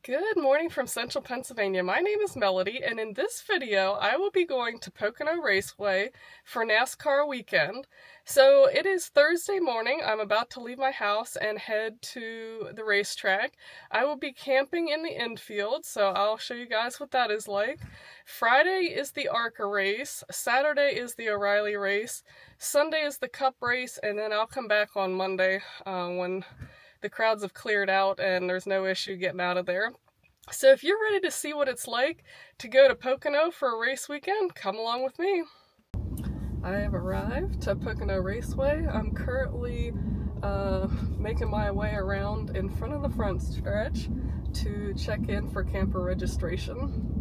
Good morning from Central Pennsylvania. My name is Melody, and in this video I will be going to Pocono Raceway for NASCAR weekend. So it is Thursday morning. I'm about to leave my house and head to the racetrack. I will be camping in the infield, so I'll show you guys what that is like. Friday is the ARCA race, Saturday is the O'Reilly race, Sunday is the Cup race, and then I'll come back on Monday when the crowds have cleared out and there's no issue getting out of there. So if you're ready to see what it's like to go to Pocono for a race weekend, come along with me. I have arrived to Pocono Raceway. I'm currently making my way around in front of the front stretch to check in for camper registration.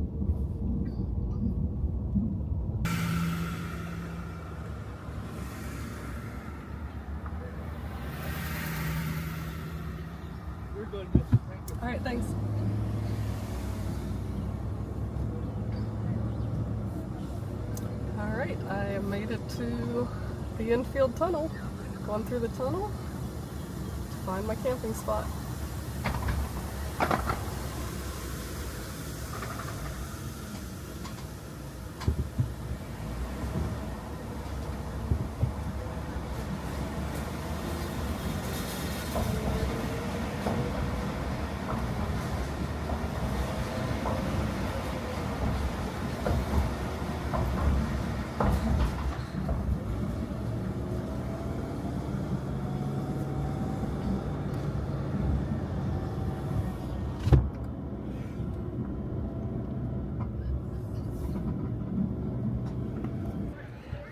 All right, thanks. All right, I made it to the infield tunnel. Going through the tunnel to find my camping spot.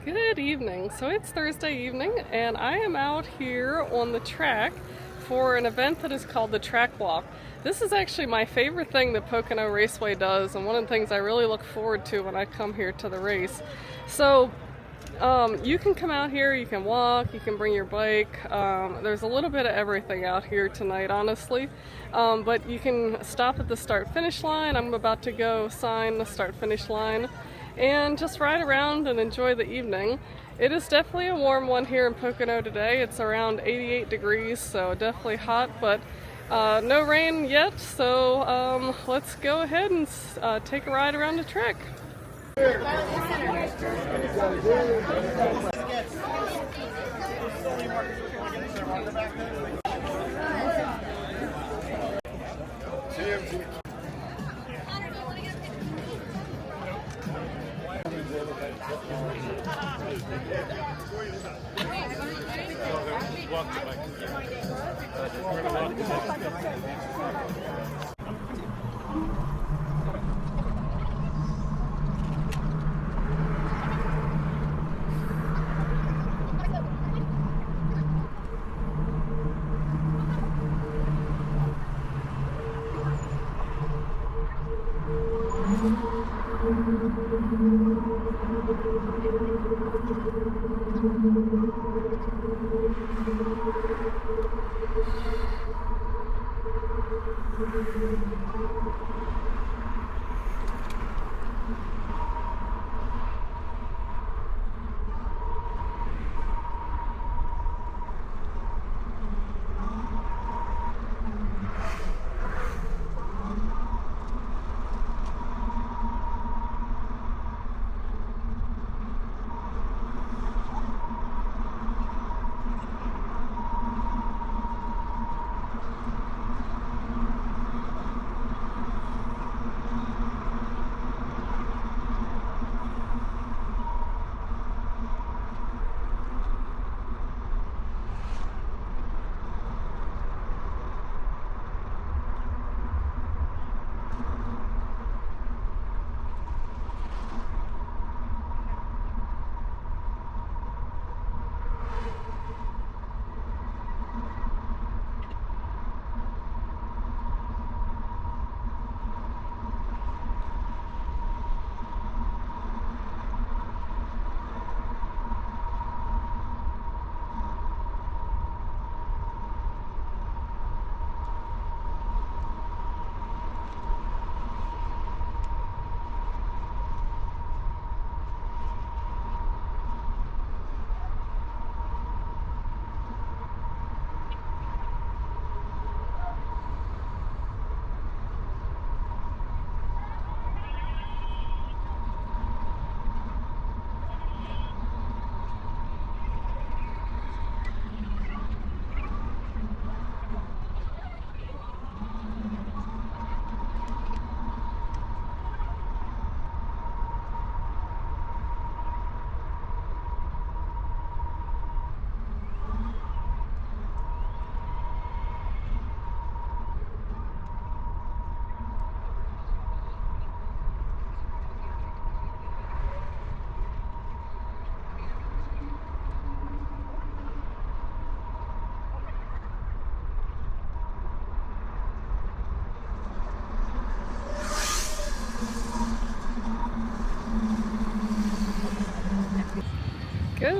Good evening. So it's Thursday evening and I am out here on the track for an event that is called the Track Walk. This is actually my favorite thing that Pocono Raceway does, and one of the things I really look forward to when I come here to the race. So you can come out here, you can walk, you can bring your bike. There's a little bit of everything out here tonight, honestly. But you can stop at the start-finish line. I'm about to go sign the start-finish line and just ride around and enjoy the evening. It is definitely a warm one here in Pocono today. It's around 88 degrees, so definitely hot, but no rain yet, so let's go ahead and take a ride around the track.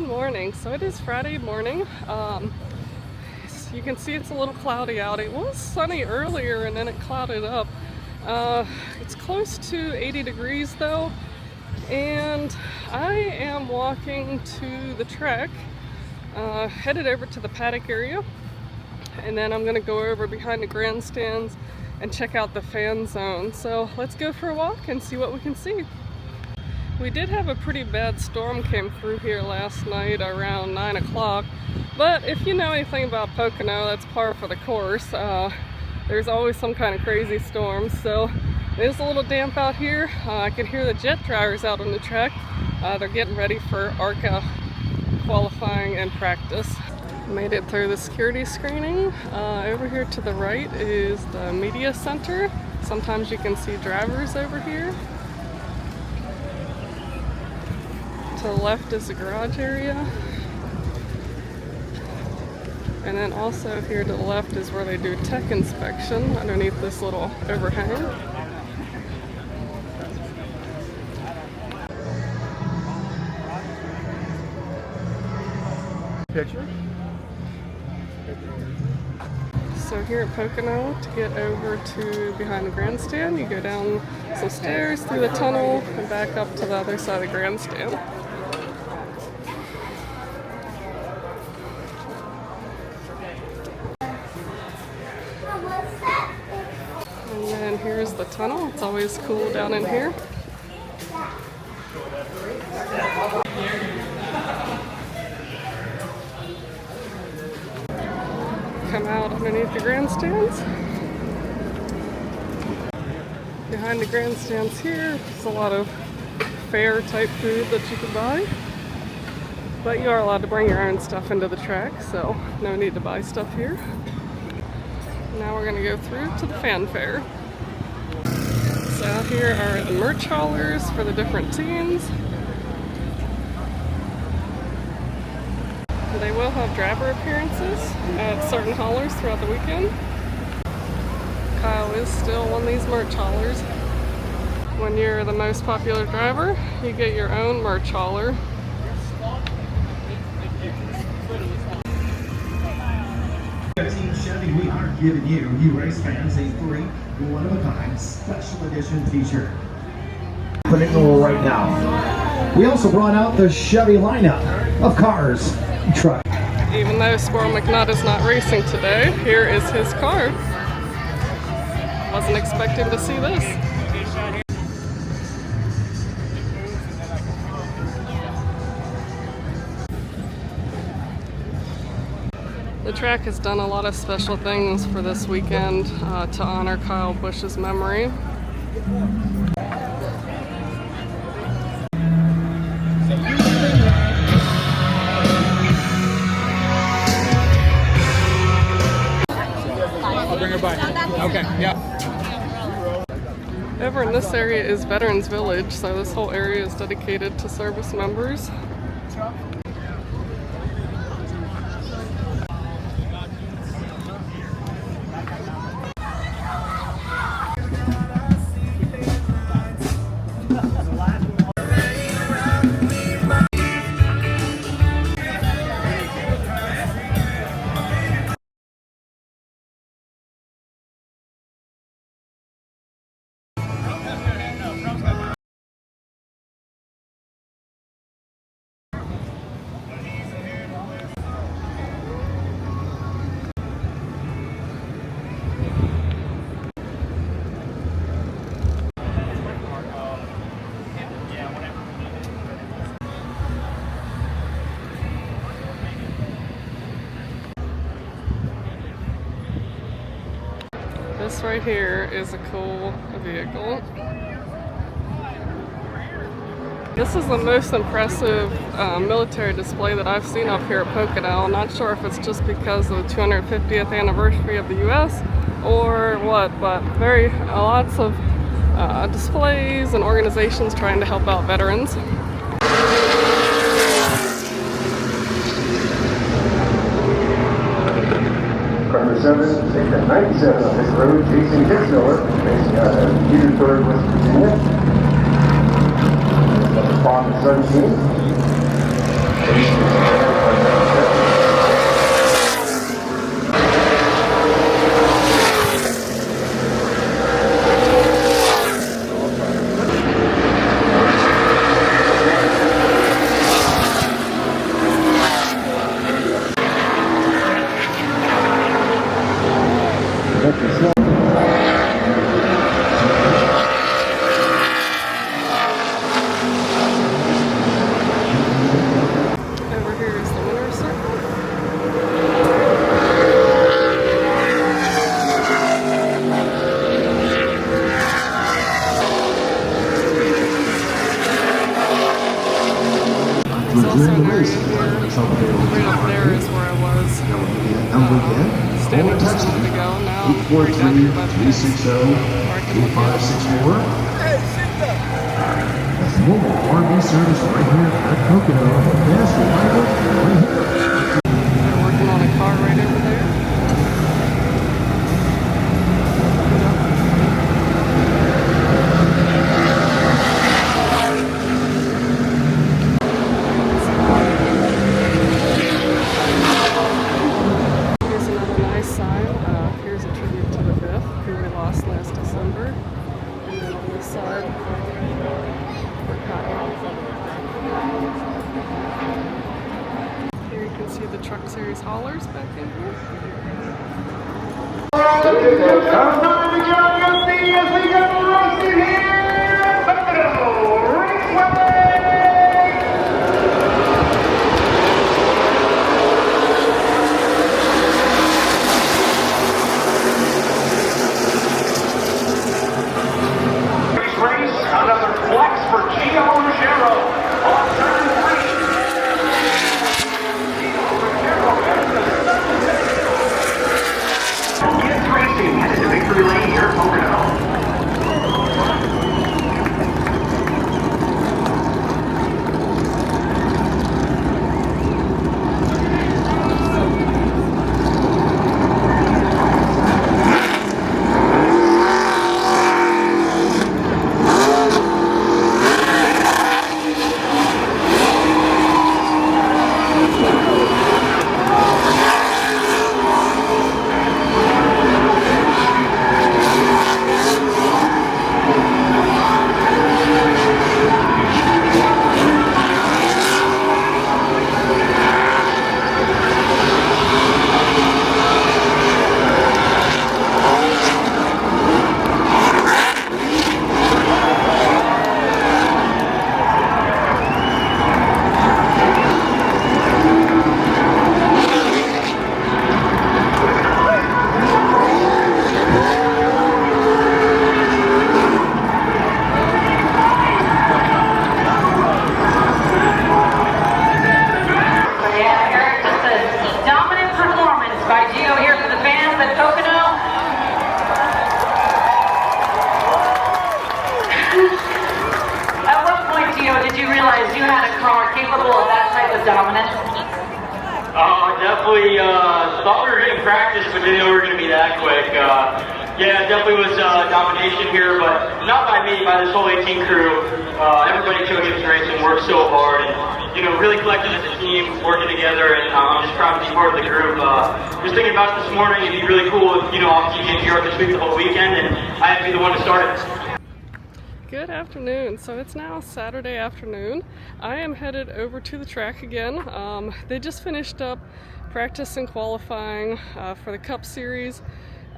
morning. So it is Friday morning. You can see it's a little cloudy out. It was sunny earlier and then it clouded up. It's close to 80 degrees though, and I am walking to the track, headed over to the paddock area, and then I'm going to go over behind the grandstands and check out the fan zone. So let's go for a walk and see what we can see. We did have a pretty bad storm came through here last night around 9 o'clock, but if you know anything about Pocono, that's par for the course. There's always some kind of crazy storm, so it is a little damp out here. I can hear the jet dryers out on the track. They're getting ready for ARCA qualifying and practice. Made it through the security screening. Over here to the right is the media center. Sometimes you can see drivers over here. To the left is the garage area. And then also here to the left is where they do tech inspection underneath this little overhang. Picture. So here at Pocono, to get over to behind the grandstand, you go down some stairs through the tunnel and back up to the other side of the grandstand. And then here's the tunnel. It's always cool down in here. Come out underneath the grandstands. Behind the grandstands here, there's a lot of fair type food that you can buy. But you are allowed to bring your own stuff into the track, so no need to buy stuff here. Now we're going to go through to the fanfare. So out here are the merch haulers for the different teams. They will have driver appearances at certain haulers throughout the weekend. Kyle is still one of these merch haulers. When you're the most popular driver, you get your own merch hauler. Team Chevy, we are giving you race fans, a free one-of-a-kind special edition t-shirt. Putting it right now. We also brought out the Chevy lineup of cars. Truck. Even though Squirrel McNutt is not racing today, here is his car. Wasn't expecting to see this. The track has done a lot of special things for this weekend to honor Kyle Busch's memory. Okay, yeah. Over in this area is Veterans Village, so this whole area is dedicated to service members. This right here is a cool vehicle. This is the most impressive military display that I've seen up here at Pocono. I'm not sure if it's just because of the 250th anniversary of the U.S. or what, but lots of displays and organizations trying to help out veterans. Number 7, take that 97 on this road, Jason Kitzmiller, racing out of Petersburg, West Virginia. Number 5 and 17. Over here is the winner's circle. There's also an area here. Right up there is where I was standing just a minute ago. Now I'm right down here by the fence, where I can look out. That's mobile RV service right here at Pocono. Fast, reliable, right here. They're working on a car right over there. Here's another nice sign. Here's a tribute to the Biff, who we lost last December. And then on this side, we're Kyle. Here you can see the Truck Series haulers back in here. Come on, to join us as we go racing here, Pocono Raceway! Race, another flex for Gio Ruggiero on turn 3. Kids Racing headed to victory lane here at Pocono. dominant? Definitely thought we were getting practice, but didn't know we were going to be that quick. Yeah, definitely was domination here, but not by me, by this whole 18 crew. Everybody took it racing, worked so hard, and really collected as a team, working together, and I'm just proud to be part of the group. Just thinking about this morning, it'd be really cool if, obviously you get New York this week the whole weekend, and I had to be the one to start it. Good afternoon. So it's now Saturday afternoon. I am headed over to the track again. They just finished up practice and qualifying for the Cup Series.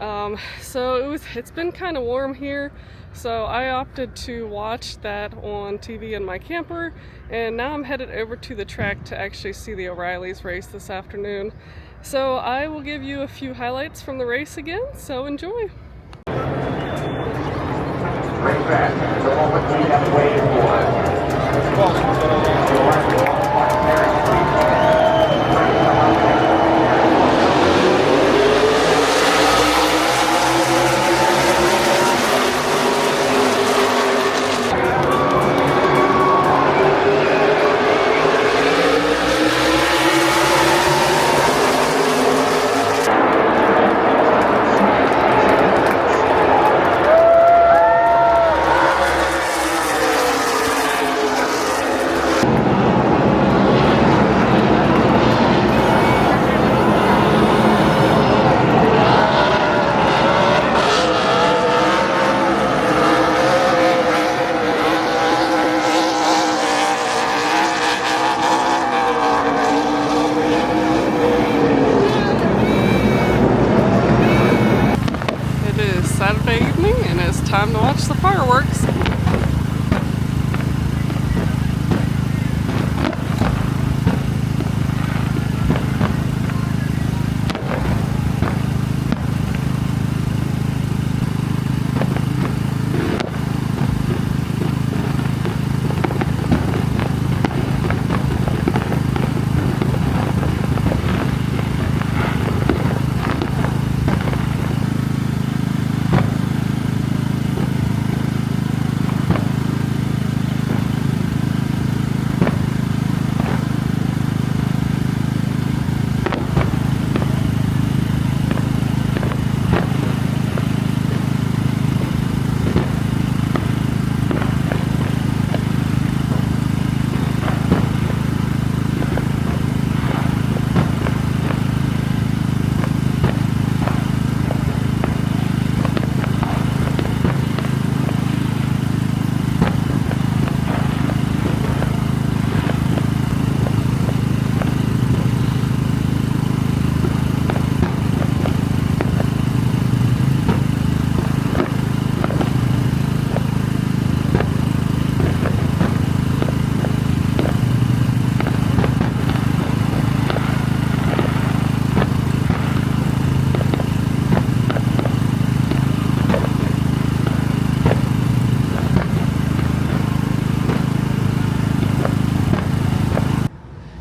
So it's been kind of warm here, so I opted to watch that on TV in my camper, and now I'm headed over to the track to actually see the O'Reillys race this afternoon. So I will give you a few highlights from the race again, so enjoy. Racetrack, the moment we have waited time to watch the fireworks.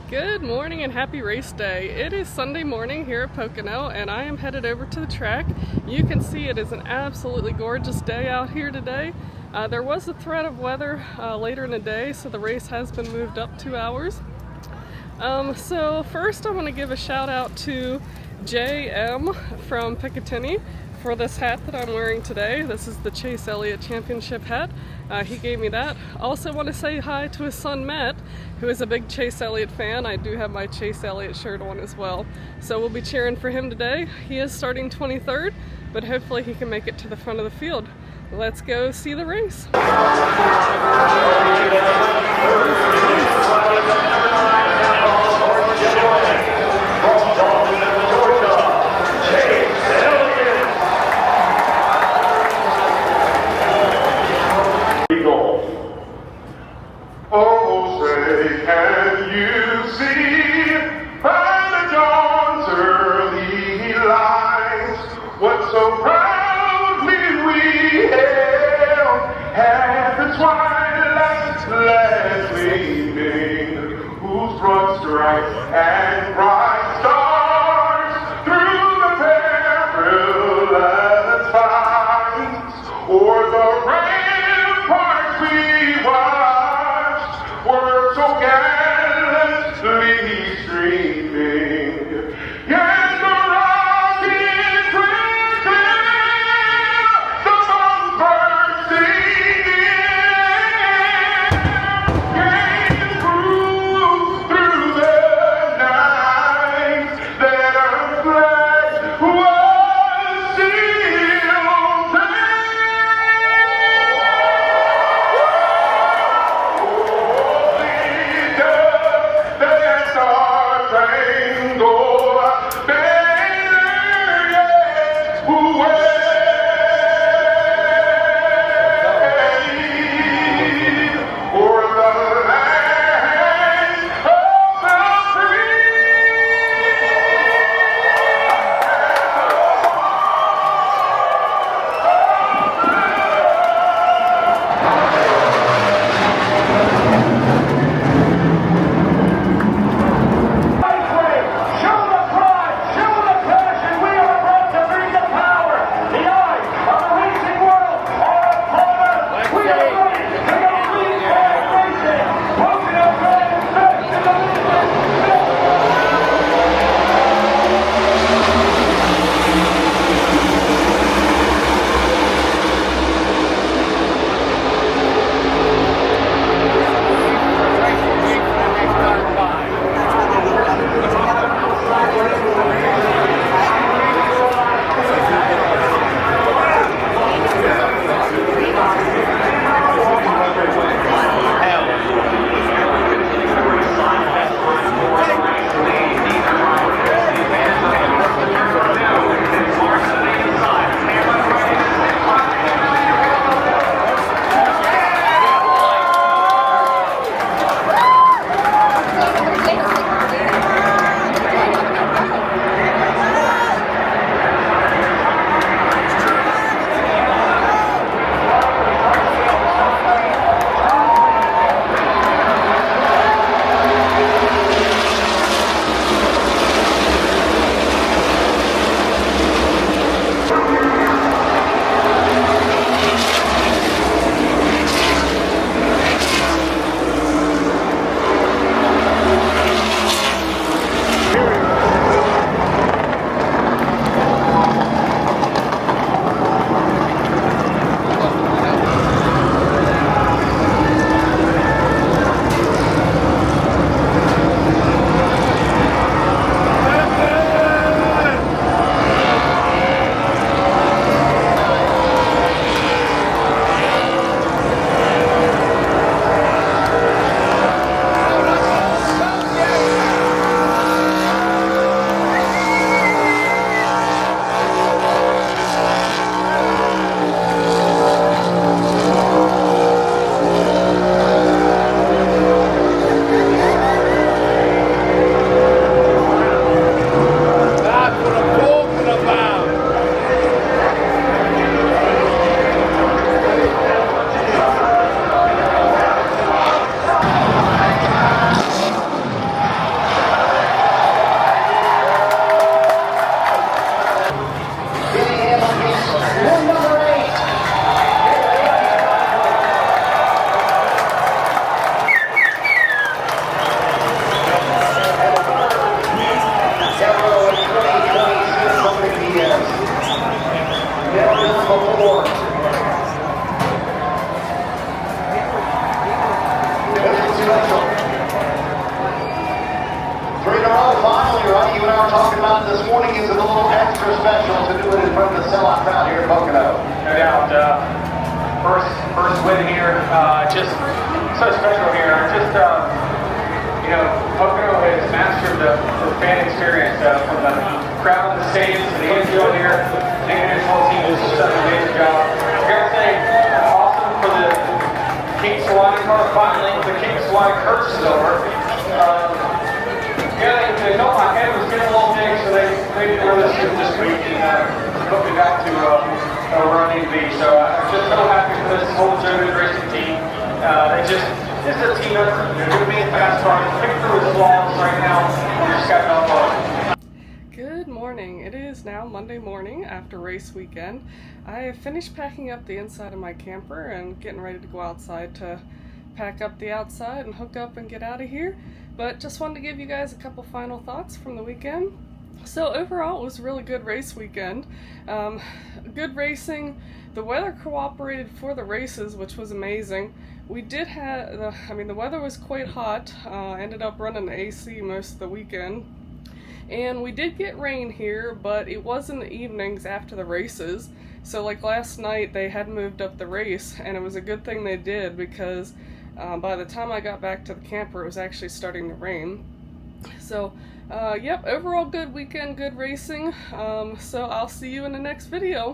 Good morning and happy race day. It is Sunday morning here at Pocono and I am headed over to the track. You can see it is an absolutely gorgeous day out here today. There was a threat of weather later in the day, so the race has been moved up 2 hours. So first I want to give a shout out to JM from Picatinny for this hat that I'm wearing today. This is the Chase Elliott Championship hat. He gave me that. Also want to say hi to his son Matt, who is a big Chase Elliott fan. I do have my Chase Elliott shirt on as well. So we'll be cheering for him today. He is starting 23rd, but hopefully he can make it to the front of the field. Let's go see the race. Oh, say, can you see by the dawn's early light what so proudly we hailed at the twilight's last gleaming, whose broad stripes and bright stars through the perilous fight o'er the ramparts we watched were so gallantly streaming. Yes, the rockets were clear, the songbirds singing, came through the night that our flag was still there. first win here. Just so special here. You know, Pocono has mastered the fan experience from the crowd in the stadiums to the infield here. Nick and his whole team has just done an amazing job. I gotta say, awesome for the King Swan car. Finally, the King Swan curse is over. Yeah, they told my head was getting a little big, so they didn't really shoot this week and put me back to where I need to be. So I'm just so happy for this whole Joe racing team. This is a team that's going to be a fast car. Pick through the flaws right now. We just got no fun. Good morning. It is now Monday morning after race weekend. I have finished packing up the inside of my camper and getting ready to go outside to pack up the outside and hook up and get out of here. But just wanted to give you guys a couple final thoughts from the weekend. So overall, it was a really good race weekend. Good racing. The weather cooperated for the races, which was amazing. We did have, the weather was quite hot. Ended up running the AC most of the weekend. And we did get rain here, but it was in the evenings after the races. So like last night, they had moved up the race, and it was a good thing they did because by the time I got back to the camper, it was actually starting to rain. So, yep, overall good weekend, good racing. So I'll see you in the next video.